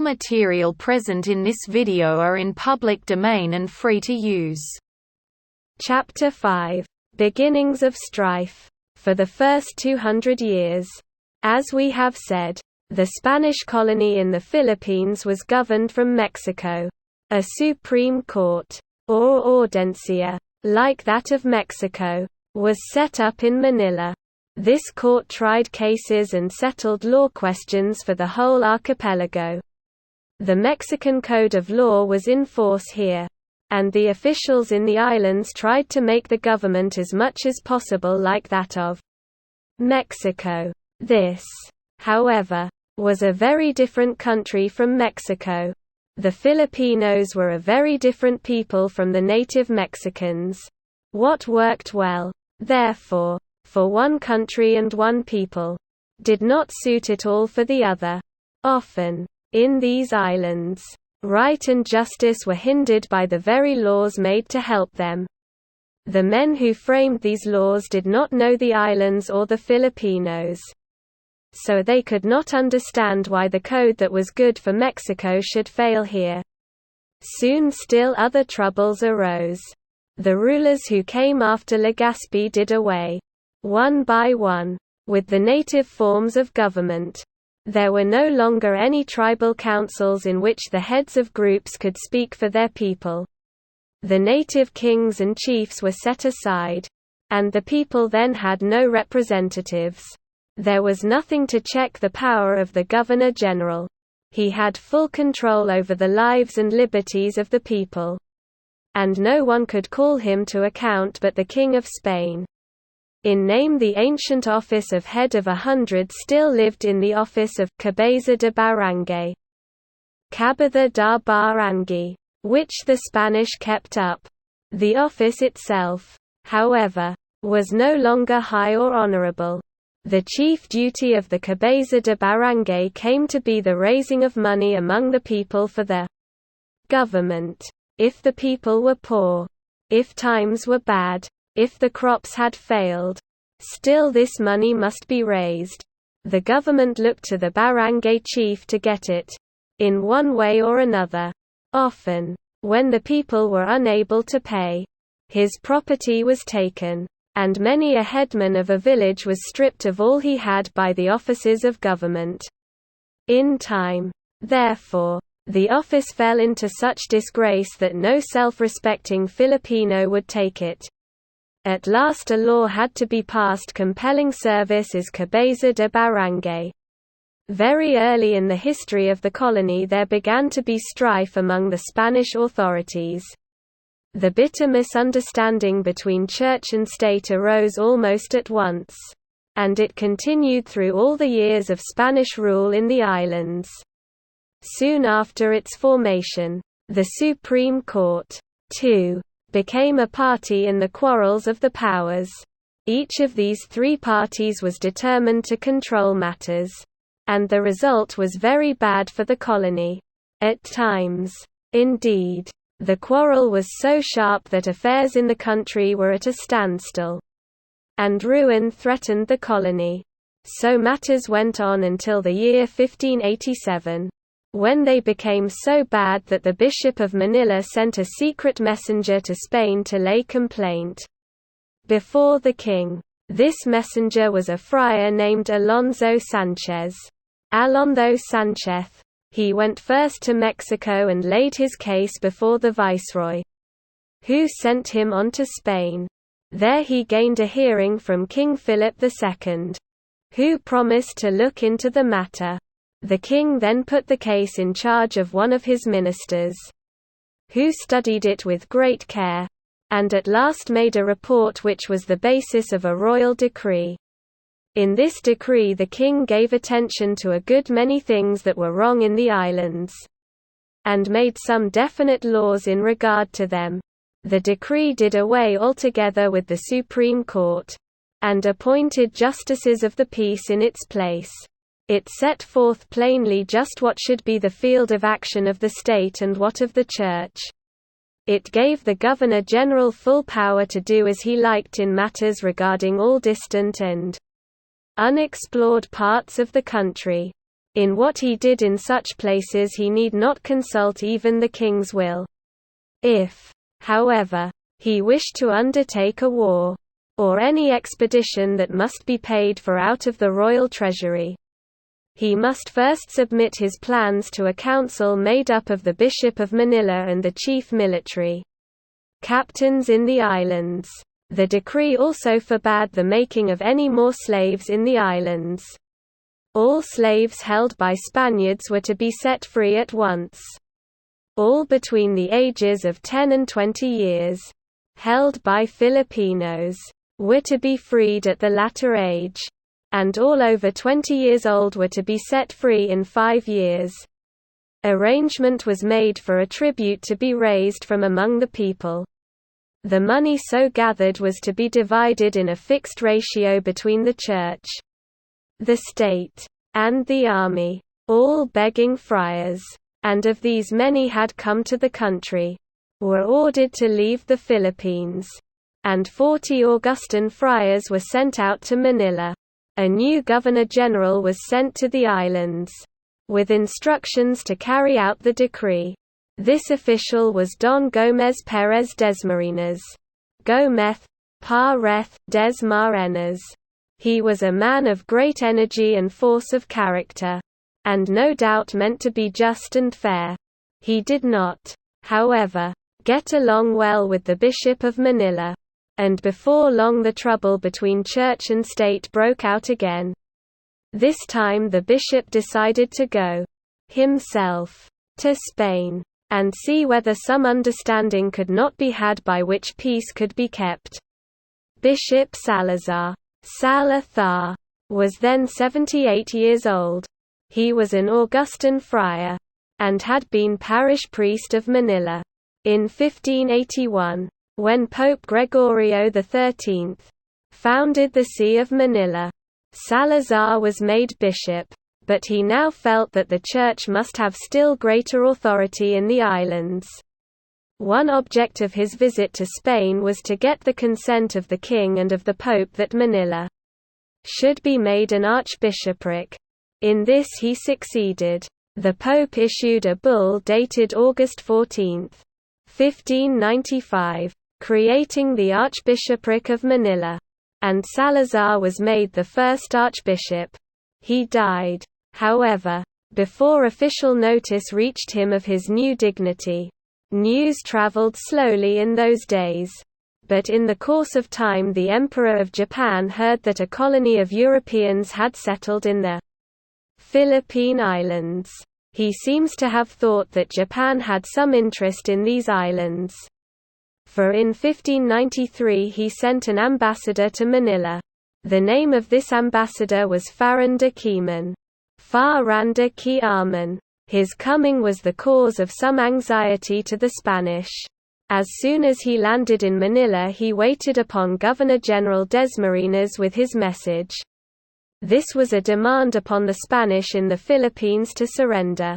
material present in this video are in public domain and free to use. Chapter 5. Beginnings of strife. For the first 200 years. As we have said, the Spanish colony in the Philippines was governed from Mexico. A Supreme Court, or audiencia, like that of Mexico, was set up in Manila. This court tried cases and settled law questions for the whole archipelago. The Mexican code of law was in force here, and the officials in the islands tried to make the government as much as possible like that of Mexico. This, however, was a very different country from Mexico. The Filipinos were a very different people from the native Mexicans. What worked well, therefore, for one country and one people, did not suit it all for the other. Often, in these islands, right and justice were hindered by the very laws made to help them. The men who framed these laws did not know the islands or the Filipinos. So they could not understand why the code that was good for Mexico should fail here. Soon still other troubles arose. The rulers who came after Legazpi did away, one by one, with the native forms of government. There were no longer any tribal councils in which the heads of groups could speak for their people. The native kings and chiefs were set aside, and the people then had no representatives. There was nothing to check the power of the Governor-General. He had full control over the lives and liberties of the people. And no one could call him to account but the King of Spain. In name the ancient office of head of 100 still lived in the office of Cabeza de Barangay, Cabeza da Barangay, which the Spanish kept up. The office itself, however, was no longer high or honorable. The chief duty of the Cabeza de Barangay came to be the raising of money among the people for the government. If the people were poor, if times were bad, if the crops had failed, still this money must be raised. The government looked to the barangay chief to get it, in one way or another. Often, when the people were unable to pay, his property was taken, and many a headman of a village was stripped of all he had by the officers of government. In time, therefore, the office fell into such disgrace that no self-respecting Filipino would take it. At last a law had to be passed compelling service as Cabeza de Barangay. Very early in the history of the colony there began to be strife among the Spanish authorities. The bitter misunderstanding between church and state arose almost at once. And it continued through all the years of Spanish rule in the islands. Soon after its formation, the Supreme Court, too, became a party in the quarrels of the powers. Each of these three parties was determined to control matters. And the result was very bad for the colony. At times, indeed, the quarrel was so sharp that affairs in the country were at a standstill. And ruin threatened the colony. So matters went on until the year 1587. When they became so bad that the Bishop of Manila sent a secret messenger to Spain to lay complaint before the king. This messenger was a friar named Alonso Sanchez. Alonso Sanchez. He went first to Mexico and laid his case before the viceroy, who sent him on to Spain. There he gained a hearing from King Philip II, who promised to look into the matter. The king then put the case in charge of one of his ministers, who studied it with great care, and at last made a report which was the basis of a royal decree. In this decree the king gave attention to a good many things that were wrong in the islands, and made some definite laws in regard to them. The decree did away altogether with the Supreme Court, and appointed justices of the peace in its place. It set forth plainly just what should be the field of action of the state and what of the church. It gave the Governor-General full power to do as he liked in matters regarding all distant and unexplored parts of the country. In what he did in such places he need not consult even the king's will. If, however, he wished to undertake a war, or any expedition that must be paid for out of the royal treasury, he must first submit his plans to a council made up of the Bishop of Manila and the chief military captains in the islands. The decree also forbade the making of any more slaves in the islands. All slaves held by Spaniards were to be set free at once. All between the ages of 10 and 20 years, held by Filipinos, were to be freed at the latter age, and all over 20 years old were to be set free in 5 years. Arrangement was made for a tribute to be raised from among the people. The money so gathered was to be divided in a fixed ratio between the church, the state, and the army, all begging friars, and of these many had come to the country, were ordered to leave the Philippines, and 40 Augustan friars were sent out to Manila. A new governor-general was sent to the islands, with instructions to carry out the decree. This official was Don Gómez Pérez Desmariñas, Gómez, Párez, Desmarenas. He was a man of great energy and force of character, and no doubt meant to be just and fair. He did not, however, get along well with the Bishop of Manila, and before long the trouble between church and state broke out again. This time the bishop decided to go himself to Spain, and see whether some understanding could not be had by which peace could be kept. Bishop Salazar was then 78 years old. He was an Augustan friar, and had been parish priest of Manila. In 1581, when Pope Gregorio XIII founded the See of Manila, Salazar was made bishop, but he now felt that the Church must have still greater authority in the islands. One object of his visit to Spain was to get the consent of the king and of the Pope that Manila should be made an archbishopric. In this he succeeded. The Pope issued a bull dated August 14, 1595, creating the Archbishopric of Manila, and Salazar was made the first archbishop. He died, however, before official notice reached him of his new dignity. News traveled slowly in those days, but in the course of time the Emperor of Japan heard that a colony of Europeans had settled in the Philippine Islands. He seems to have thought that Japan had some interest in these islands, for in 1593 he sent an ambassador to Manila. The name of this ambassador was Faranda Keeman. Faranda Keeman. His coming was the cause of some anxiety to the Spanish. As soon as he landed in Manila he waited upon Governor-General Desmariñas with his message. This was a demand upon the Spanish in the Philippines to surrender,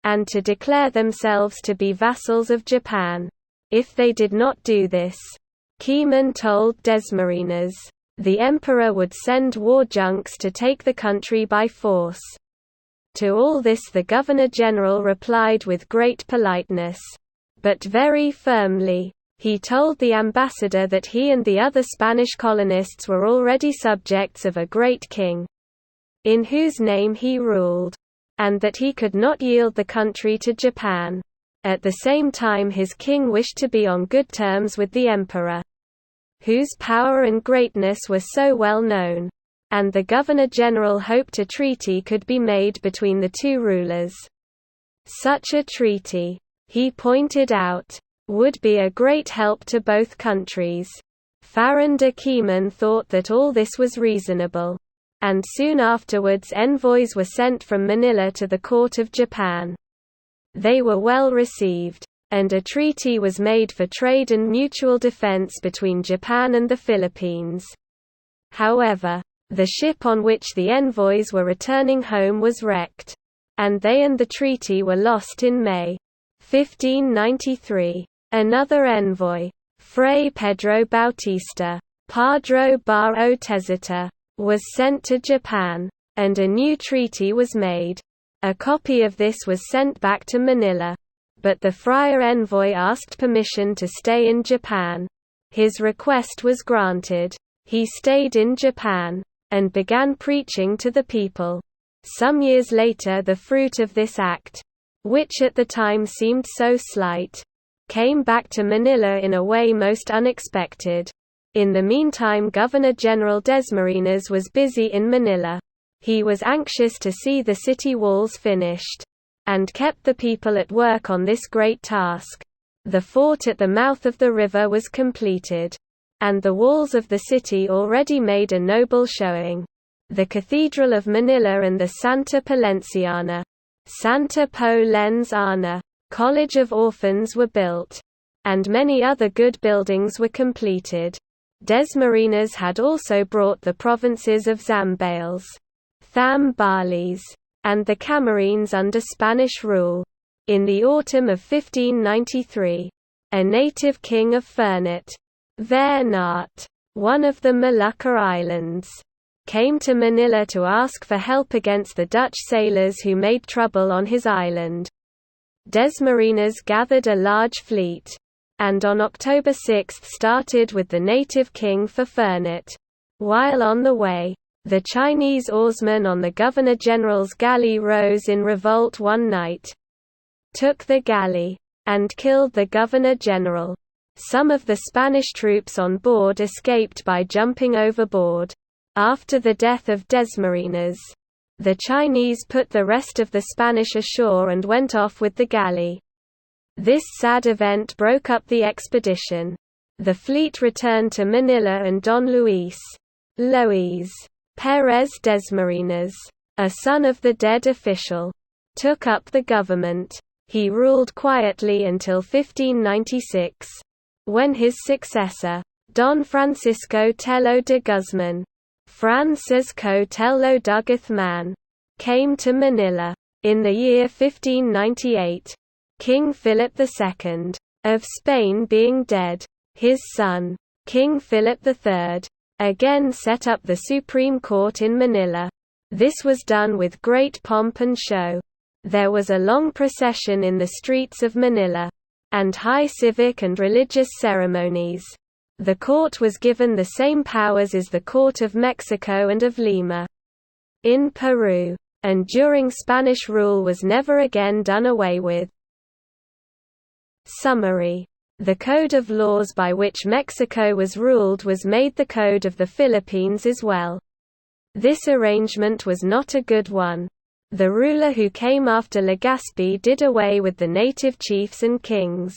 and to declare themselves to be vassals of Japan. If they did not do this, Keeman told Desmariñas, the emperor would send war junks to take the country by force. To all this the Governor-General replied with great politeness, but very firmly. He told the ambassador that he and the other Spanish colonists were already subjects of a great king, in whose name he ruled, and that he could not yield the country to Japan. At the same time his king wished to be on good terms with the emperor, whose power and greatness were so well known, and the Governor-General hoped a treaty could be made between the two rulers. Such a treaty, he pointed out, would be a great help to both countries. Faranda Keeman thought that all this was reasonable, and soon afterwards envoys were sent from Manila to the court of Japan. They were well received, and a treaty was made for trade and mutual defense between Japan and the Philippines. However, the ship on which the envoys were returning home was wrecked, and they and the treaty were lost in May 1593. Another envoy, Fray Pedro Bautista, Padre Bar Otezita, was sent to Japan. and a new treaty was made. A copy of this was sent back to Manila, but the friar envoy asked permission to stay in Japan. His request was granted. He stayed in Japan and began preaching to the people. Some years later, the fruit of this act, which at the time seemed so slight, came back to Manila in a way most unexpected. In the meantime, Governor-General Desmariñas was busy in Manila. He was anxious to see the city walls finished, and kept the people at work on this great task. The fort at the mouth of the river was completed, and the walls of the city already made a noble showing. The Cathedral of Manila and the Santa Polenciana, Santa Polenzana, College of Orphans were built, and many other good buildings were completed. Desmariñas had also brought the provinces of Zambales, Thambales, and the Camarines under Spanish rule. In the autumn of 1593, a native king of Fernate, Vernat, one of the Molucca Islands, came to Manila to ask for help against the Dutch sailors who made trouble on his island. Desmariñas gathered a large fleet, and on October 6 started with the native king for Fernate. While on the way, the Chinese oarsmen on the Governor-General's galley rose in revolt one night, took the galley, and killed the Governor-General. Some of the Spanish troops on board escaped by jumping overboard. After the death of Desmariñas, the Chinese put the rest of the Spanish ashore and went off with the galley. This sad event broke up the expedition. The fleet returned to Manila, and Don Luis Pérez Desmariñas, a son of the dead official, took up the government. He ruled quietly until 1596, when his successor, Don Francisco Tello de Guzman, Francisco Tello de Guzman, came to Manila. In the year 1598, King Philip II of Spain being dead, his son, King Philip III, again set up the Supreme Court in Manila. This was done with great pomp and show. There was a long procession in the streets of Manila, and high civic and religious ceremonies. The court was given the same powers as the Court of Mexico and of Lima in Peru, and during Spanish rule was never again done away with. Summary. The code of laws by which Mexico was ruled was made the code of the Philippines as well. This arrangement was not a good one. The ruler who came after Legazpi did away with the native chiefs and kings.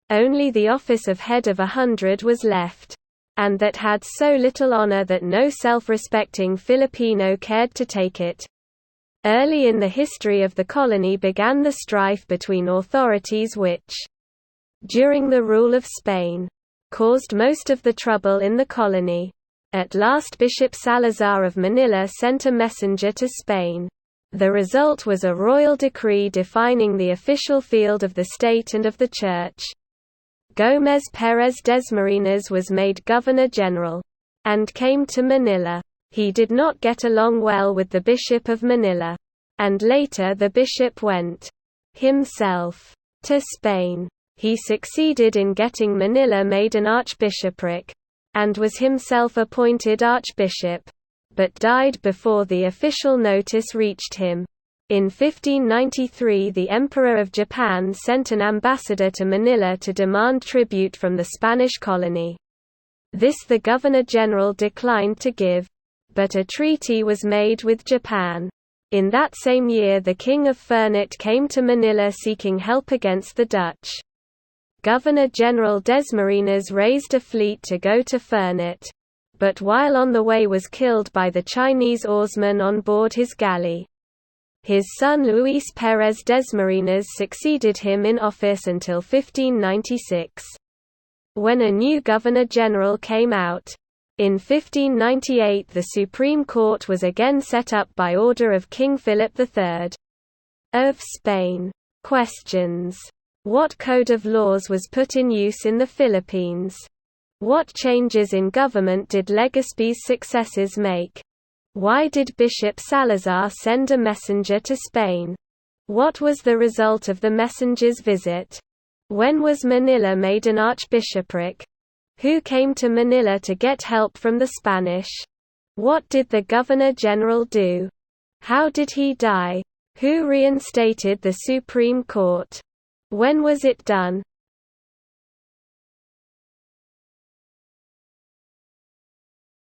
Only the office of head of 100 was left, and that had so little honor that no self-respecting Filipino cared to take it. Early in the history of the colony began the strife between authorities which, during the rule of Spain, caused most of the trouble in the colony. At last Bishop Salazar of Manila sent a messenger to Spain. The result was a royal decree defining the official field of the state and of the church. Gómez Pérez Desmariñas was made Governor-General, and came to Manila. He did not get along well with the Bishop of Manila, and later the bishop went himself to Spain. He succeeded in getting Manila made an archbishopric, and was himself appointed archbishop, but died before the official notice reached him. In 1593 the Emperor of Japan sent an ambassador to Manila to demand tribute from the Spanish colony. This the Governor-General declined to give, but a treaty was made with Japan. In that same year the King of Fernate came to Manila seeking help against the Dutch. Governor-General Desmariñas raised a fleet to go to Fernate, but while on the way was killed by the Chinese oarsmen on board his galley. His son Luis Pérez Desmariñas succeeded him in office until 1596. When a new Governor-General came out, in 1598 the Supreme Court was again set up by order of King Philip III of Spain. Questions. What code of laws was put in use in the Philippines? What changes in government did Legazpi's successors make? Why did Bishop Salazar send a messenger to Spain? What was the result of the messenger's visit? When was Manila made an archbishopric? Who came to Manila to get help from the Spanish? What did the Governor-General do? How did he die? Who reinstated the Supreme Court? When was it done?